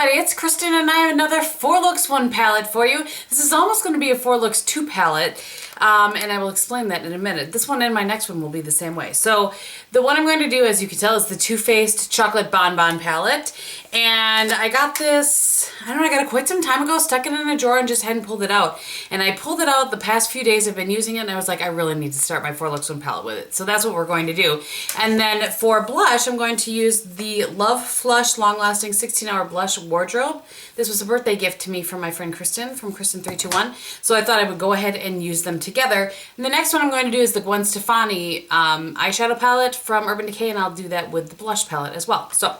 everybody, it's Kristin and I have another 4 Looks 1 palette for you. This is almost going to be a 4 Looks 2 palette, and I will explain that in a minute. This one and my next one will be the same way. So the one I'm going to do, as you can tell, is the Too Faced Chocolate Bonbon palette. And I got this, I don't know, I got it quite some time ago, stuck it in a drawer and just hadn't pulled it out. And I pulled it out the past few days I've been using it, and I was like, I really need to start my 4 Looks 1 palette with it. So that's what we're going to do. And then for blush, I'm going to use the Love Flush Long Lasting 16-Hour Blush Wardrobe. This was a birthday gift to me from my friend Kristin, from Kristin321. So I thought I would go ahead and use them together. And the next one I'm going to do is the Gwen Stefani eyeshadow palette from Urban Decay, and I'll do that with the blush palette as well. So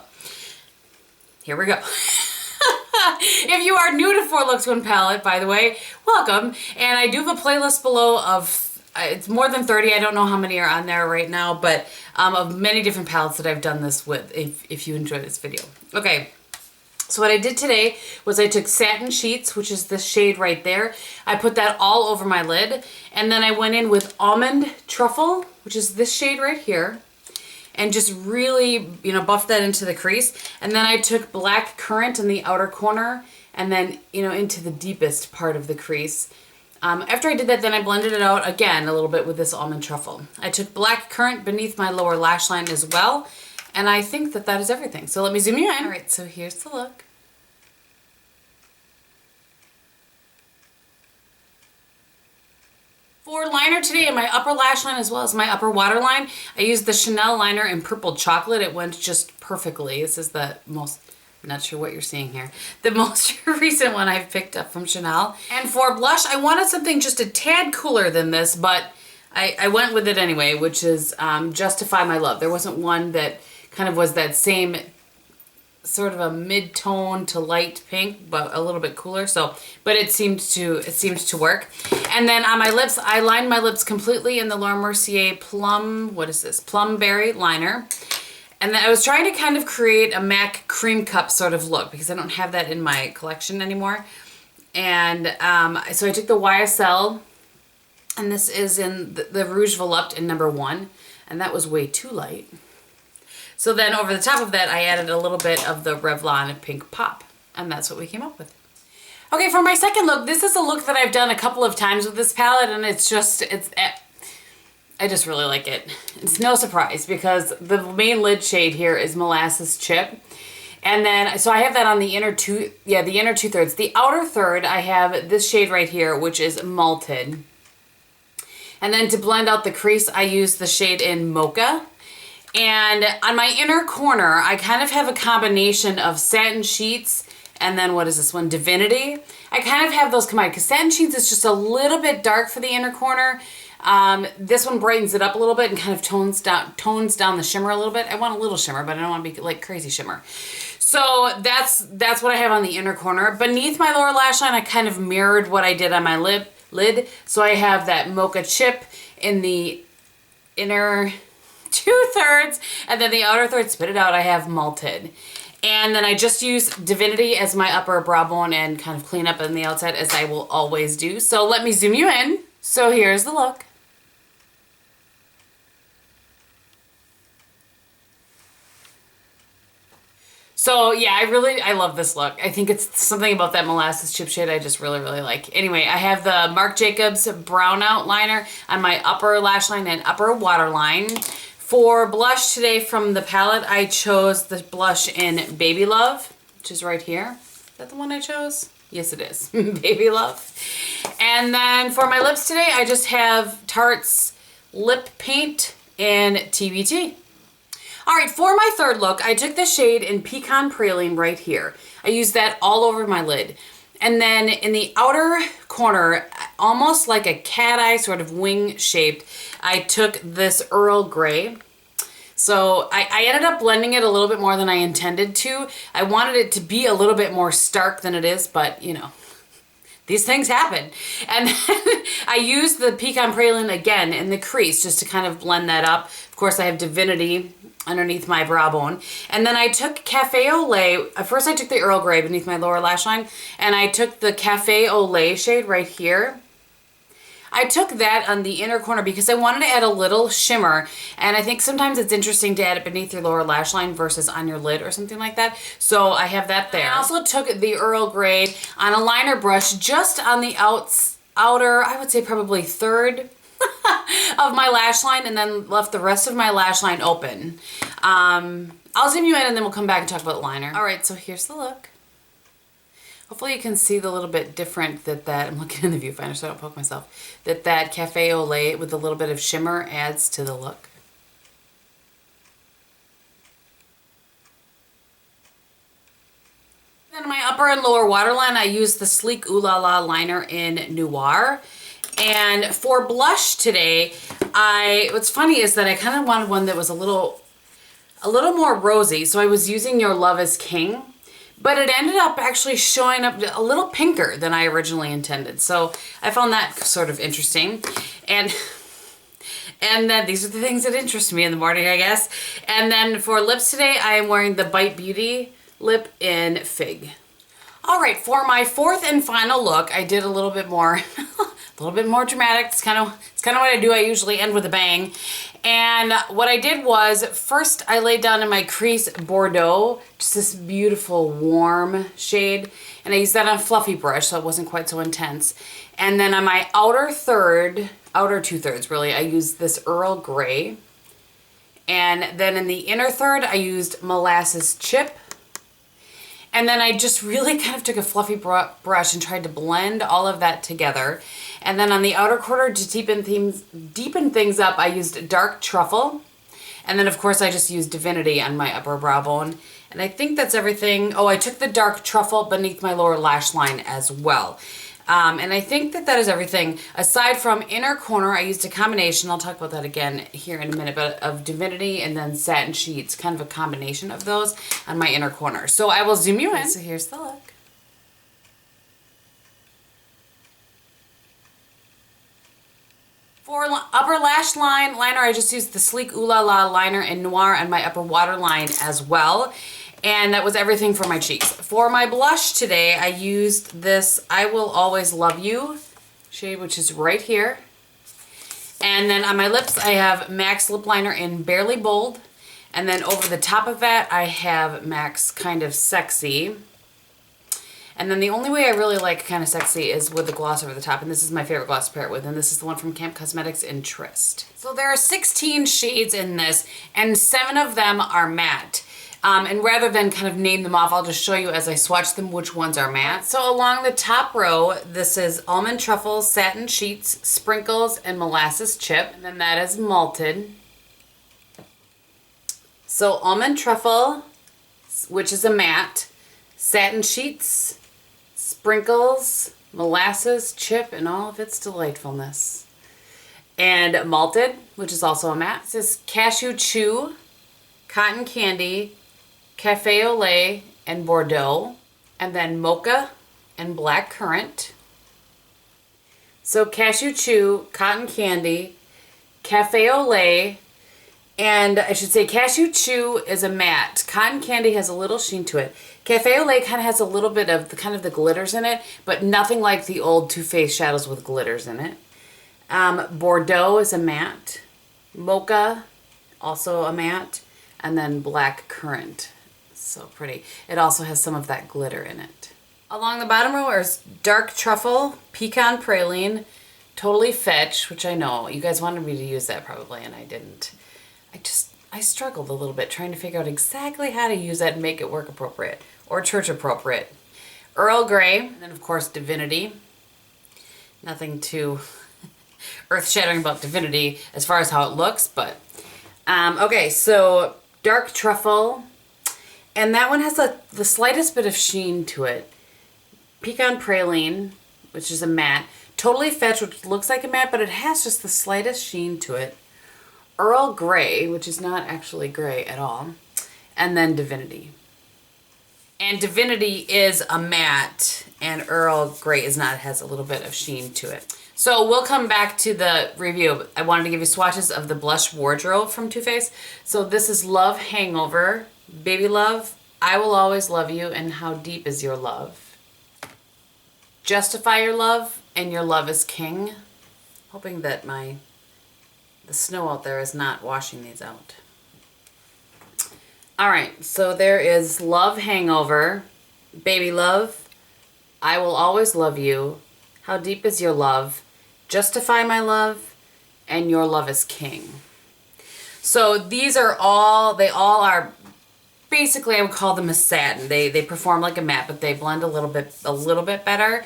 here we go. If you are new to 4 Looks 1 palette, by the way, welcome. And I do have a playlist below of, it's more than 30, I don't know how many are on there right now, but of many different palettes that I've done this with, if you enjoy this video. Okay, so what I did today was I took Satin Sheets, which is this shade right there. I put that all over my lid, and then I went in with Almond Truffle, which is this shade right here, and just really, you know, buffed that into the crease. And then I took Black Currant in the outer corner, and then, you know, into the deepest part of the crease. After I did that, then I blended it out again a little bit with this Almond Truffle. I took Black Currant beneath my lower lash line as well, and I think that that is everything. So let me zoom you in. All right, so here's the look. For liner today in my upper lash line as well as my upper waterline, I used the Chanel liner in Purple Chocolate. It went just perfectly. This is the most, I'm not sure what you're seeing here, the most recent one I've picked up from Chanel. And for blush, I wanted something just a tad cooler than this, but I went with it anyway, which is Justify My Love. There wasn't one that kind of was that same sort of a mid-tone to light pink, but a little bit cooler. So, but it seems to work. And then on my lips, I lined my lips completely in the Laura Mercier Plum, what is this? Plum Berry liner. And then I was trying to kind of create a MAC cream cup sort of look because I don't have that in my collection anymore. And so I took the YSL, and this is in the Rouge Volupte in number 1, and that was way too light. So then over the top of that, I added a little bit of the Revlon Pink Pop, and that's what we came up with. Okay, for my second look, this is a look that I've done a couple of times with this palette, and I just really like it. It's no surprise because the main lid shade here is Molasses Chip. And then, so I have that on the inner the inner 2/3. The outer third, I have this shade right here, which is Malted. And then to blend out the crease, I use the shade in Mocha. And on my inner corner, I kind of have a combination of Satin Sheets and then what is this one? Divinity. I kind of have those combined because Satin Sheets is just a little bit dark for the inner corner. This one brightens it up a little bit and kind of tones down the shimmer a little bit. I want a little shimmer, but I don't want to be like crazy shimmer. So that's what I have on the inner corner. Beneath my lower lash line, I kind of mirrored what I did on my lid. So I have that Mocha Chip in the inner 2/3, and then the outer third, spit it out, I have Malted. And then I just use Divinity as my upper brow bone and kind of clean up on the outside, as I will always do. So let me zoom you in. So here's the look. So yeah, I love this look. I think it's something about that Molasses Chip shade I just really, really like. Anyway, I have the Marc Jacobs Brown Out Liner on my upper lash line and upper waterline. For blush today from the palette, I chose the blush in Baby Love, which is right here. Is that the one I chose? Yes, it is. Baby Love. And then for my lips today, I just have Tarte's Lip Paint in TBT. All right, for my third look, I took the shade in Pecan Praline right here. I used that all over my lid. And then in the outer corner, almost like a cat eye sort of wing shaped, I took this Earl Grey. So I ended up blending it a little bit more than I intended to. I wanted it to be a little bit more stark than it is, but you know, these things happen. And then I used the Pecan Praline again in the crease just to kind of blend that up. Of course, I have Divinity underneath my brow bone. And then I took Cafe au Lait. First I took the Earl Grey beneath my lower lash line, and I took the Cafe au Lait shade right here. I took that on the inner corner because I wanted to add a little shimmer, and I think sometimes it's interesting to add it beneath your lower lash line versus on your lid or something like that. So I have that there. I also took the Earl Grey on a liner brush just on the outer, I would say probably third of my lash line, and then left the rest of my lash line open. I'll zoom you in and then we'll come back and talk about liner. All right, so here's the look. Hopefully you can see the little bit different that I'm looking in the viewfinder so I don't poke myself, that Cafe au Lait with a little bit of shimmer adds to the look. Then my upper and lower waterline, I used the Sleek Ooh La La liner in Noir. And for blush today, what's funny is that I kind of wanted one that was a little more rosy, so I was using Your Love is King. But it ended up actually showing up a little pinker than I originally intended. So I found that sort of interesting. And then these are the things that interest me in the morning, I guess. And then for lips today, I am wearing the Bite Beauty lip in Fig. All right, for my fourth and final look, I did a little bit more, dramatic. It's kind of what I do. I usually end with a bang. And what I did was, first I laid down in my crease Bordeaux, just this beautiful warm shade. And I used that on a fluffy brush, so it wasn't quite so intense. And then on my outer two-thirds really, I used this Earl Grey. And then in the inner third, I used Molasses Chip. And then I just really kind of took a fluffy brush and tried to blend all of that together. And then on the outer corner to deepen things up, I used Dark Truffle. And then of course I just used Divinity on my upper brow bone. And I think that's everything. Oh, I took the Dark Truffle beneath my lower lash line as well. And I think that is everything. Aside from inner corner, I used a combination, I'll talk about that again here in a minute, but of Divinity and then Satin Sheets, kind of a combination of those on my inner corner. So I will zoom you in. So here's the look. For upper lash line liner, I just used the Sleek Ooh La La liner in Noir and my upper waterline as well. And that was everything for my cheeks. For my blush today, I used this I Will Always Love You shade, which is right here. And then on my lips, I have MAC's lip liner in Barely Bold. And then over the top of that, I have MAC's Kind of Sexy. And then the only way I really like Kind of Sexy is with the gloss over the top. And this is my favorite gloss to pair it with. And this is the one from Camp Cosmetics in Tryst. So there are 16 shades in this, and 7 of them are matte. And rather than kind of name them off, I'll just show you as I swatch them which ones are matte. So along the top row, this is Almond Truffle, Satin Sheets, Sprinkles, and Molasses Chip. And then that is Malted. So Almond Truffle, which is a matte, Satin Sheets, Sprinkles, Molasses Chip, and all of its delightfulness. And Malted, which is also a matte. This is Cashew Chew, Cotton Candy, Cafe au Lait, and Bordeaux, and then Mocha and Black Currant. So Cashew Chew, Cotton Candy, Cafe au Lait, and I should say Cashew Chew is a matte. Cotton Candy has a little sheen to it. Cafe au Lait kind of has a little bit of the glitters in it, but nothing like the old Too Faced shadows with glitters in it. Bordeaux is a matte. Mocha, also a matte. And then Black Currant. So pretty. It also has some of that glitter in it. Along the bottom row is Dark Truffle, Pecan Praline, Totally Fetch, which I know you guys wanted me to use that probably, and I didn't. I struggled a little bit trying to figure out exactly how to use that and make it work appropriate or church appropriate. Earl Grey, and then of course Divinity. Nothing too earth-shattering about Divinity as far as how it looks, but okay, so Dark Truffle, and that one has the slightest bit of sheen to it. Pecan Praline, which is a matte. Totally Fetch, which looks like a matte, but it has just the slightest sheen to it. Earl Grey, which is not actually gray at all. And then Divinity. And Divinity is a matte, and Earl Grey is not. It has a little bit of sheen to it. So we'll come back to the review. I wanted to give you swatches of the blush wardrobe from Too Faced. So this is Love Hangover, Baby Love, I Will Always Love You, and How Deep Is Your Love. Justify Your Love, and Your Love is King. hoping that the snow out there is not washing these out. All right, so there is Love Hangover, Baby Love, I Will Always Love You, How Deep Is Your Love, Justify My Love, and Your Love Is King. So these are all, they all are basically, I would call them a satin. They perform like a matte, but they blend a little bit better.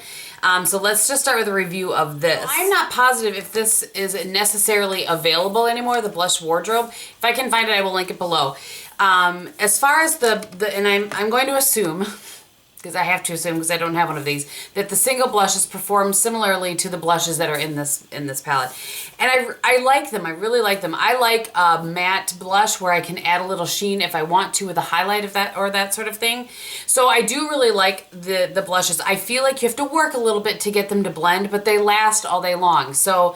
So let's just start with a review of this. I'm not positive if this is necessarily available anymore, the blush wardrobe. If I can find it, I will link it below. As far as and I'm going to assume, because I have to assume because I don't have one of these, that the single blushes perform similarly to the blushes that are in this palette. And I like them. I really like them. I like a matte blush where I can add a little sheen if I want to with a highlight of that or that sort of thing. So I do really like the blushes. I feel like you have to work a little bit to get them to blend, but they last all day long. So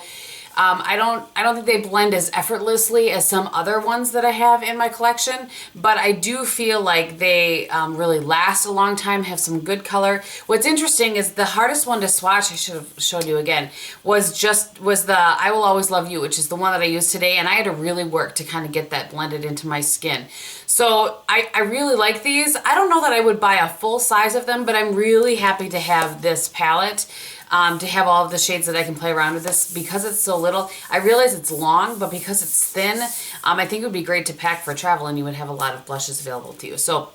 I don't think they blend as effortlessly as some other ones that I have in my collection, but I do feel like they really last a long time, have some good color. What's interesting is the hardest one to swatch, I should have showed you again, was the I Will Always Love You, which is the one that I used today, and I had to really work to kind of get that blended into my skin. So I really like these. I don't know that I would buy a full size of them, but I'm really happy to have this palette. To have all of the shades that I can play around with this because it's so little. I realize it's long, but because it's thin, I think it would be great to pack for travel and you would have a lot of blushes available to you. So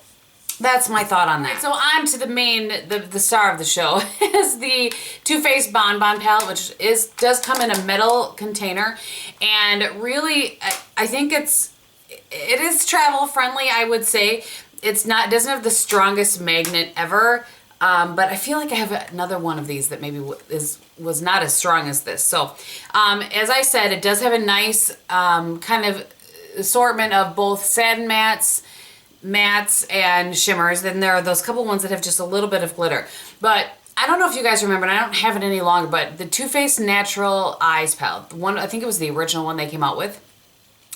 that's my thought on that. So on to the star of the show is the Too Faced Bon Bon palette, which does come in a metal container. And really, I think it is travel friendly, I would say. It doesn't have the strongest magnet ever. But I feel like I have another one of these that maybe was not as strong as this. So, as I said, it does have a nice kind of assortment of both satin mattes, and shimmers. Then there are those couple ones that have just a little bit of glitter. But I don't know if you guys remember, and I don't have it any longer, but the Too Faced Natural Eyes palette, I think it was the original one they came out with,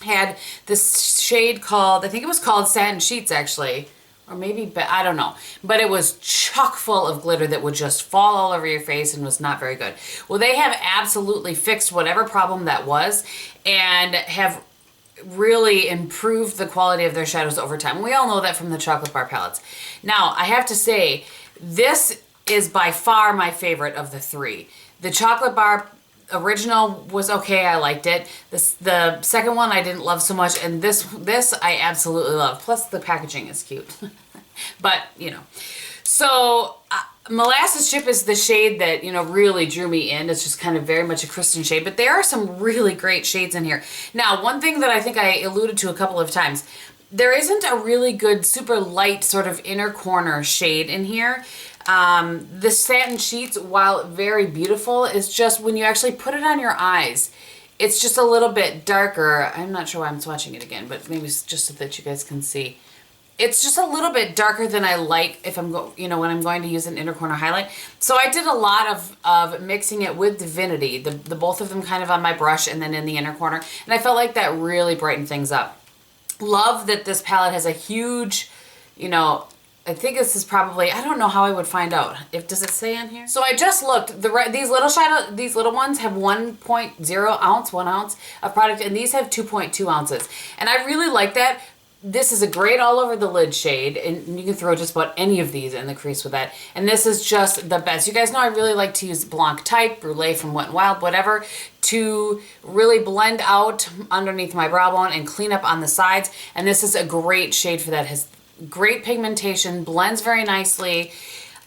had this shade called, I think it was called Satin Sheets actually. Or maybe, I don't know. But it was chock full of glitter that would just fall all over your face and was not very good. Well, they have absolutely fixed whatever problem that was and have really improved the quality of their shadows over time. We all know that from the chocolate bar palettes. Now, I have to say, this is by far my favorite of the three. The chocolate bar original was okay, I liked it. The second one I didn't love so much, and this I absolutely love. Plus the packaging is cute. But, you know. So, Molasses Chip is the shade that, really drew me in. It's just kind of very much a Kristin shade, but there are some really great shades in here. Now, one thing that I think I alluded to a couple of times, there isn't a really good super light sort of inner corner shade in here. The Satin Sheets, while very beautiful, is just when you actually put it on your eyes, it's just a little bit darker. I'm not sure why I'm swatching it again, but maybe it's just so that you guys can see. It's just a little bit darker than I like if I'm when I'm going to use an inner corner highlight. So I did a lot of mixing it with Divinity, the both of them kind of on my brush and then in the inner corner, and I felt like that really brightened things up. Love that this palette has a huge, I think this is probably, I don't know how I would find out. Does it say on here? So I just looked. These little ones have 1.0 ounce, 1 ounce of product, and these have 2.2 ounces. And I really like that. This is a great all over the lid shade, and you can throw just about any of these in the crease with that. And this is just the best. You guys know I really like to use Blanc Type, Brulee from Wet n Wild, whatever, to really blend out underneath my brow bone and clean up on the sides. And this is a great shade for that. It has great pigmentation, blends very nicely.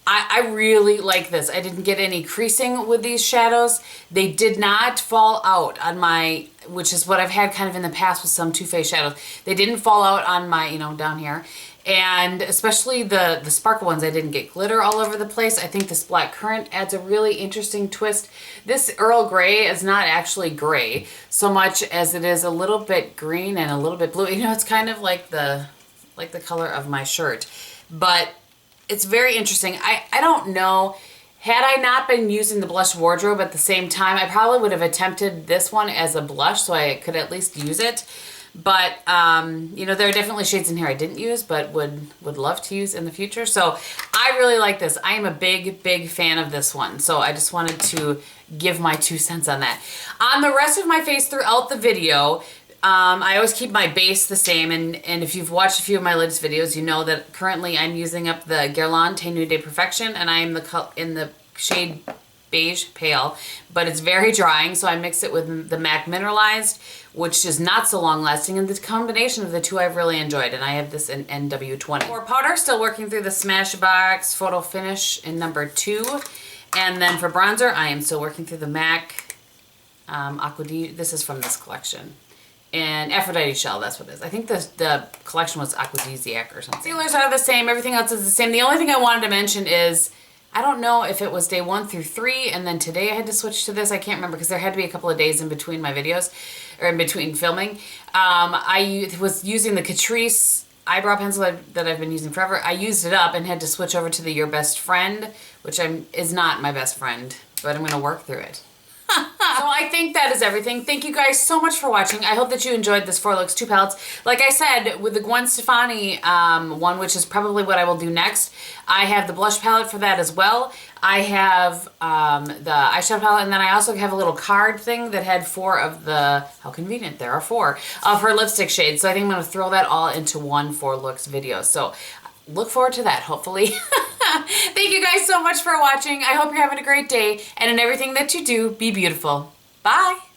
I really like this. I didn't get any creasing with these shadows. They did not fall out on my, which is what I've had kind of in the past with some Too Faced shadows. They didn't fall out on my, down here. And especially the sparkle ones, I didn't get glitter all over the place. I think this Black Currant adds a really interesting twist. This Earl Grey is not actually gray so much as it is a little bit green and a little bit blue. It's kind of like the color of my shirt. But it's very interesting. I don't know. Had I not been using the blush wardrobe at the same time, I probably would have attempted this one as a blush so I could at least use it. But, you know, there are definitely shades in here I didn't use, but would love to use in the future. So I really like this. I am a big, big fan of this one. So I just wanted to give my 2 cents on that. On the rest of my face throughout the video, I always keep my base the same, and if you've watched a few of my latest videos, you know that currently I'm using up the Guerlain Teint de Perfection, and I am in the shade Beige Pale, but it's very drying, so I mix it with the MAC Mineralized, which is not so long lasting, and the combination of the two I've really enjoyed, and I have this in NW20. For powder, still working through the Smashbox Photo Finish in number 2, and then for bronzer, I am still working through the MAC Aquadia. This is from this collection. And Aphrodite Shell, that's what it is. I think the collection was Aphrodisiac or something. Sealers are the same, everything else is the same. The only thing I wanted to mention is, I don't know if it was day 1 through 3, and then today I had to switch to this. I can't remember because there had to be a couple of days in between my videos, or in between filming. I was using the Catrice eyebrow pencil that I've been using forever. I used it up and had to switch over to the Your Best Friend, which is not my best friend, but I'm going to work through it. So I think that is everything. Thank you guys so much for watching. I hope that you enjoyed this 4 Looks 2 palettes. Like I said, with the Gwen Stefani one, which is probably what I will do next, I have the blush palette for that as well. I have the eyeshadow palette, and then I also have a little card thing that had 4 of the, how convenient, there are 4, of her lipstick shades. So I think I'm going to throw that all into one 4 Looks video. So look forward to that, hopefully. Thank you guys so much for watching. I hope you're having a great day, and in everything that you do, be beautiful. Bye!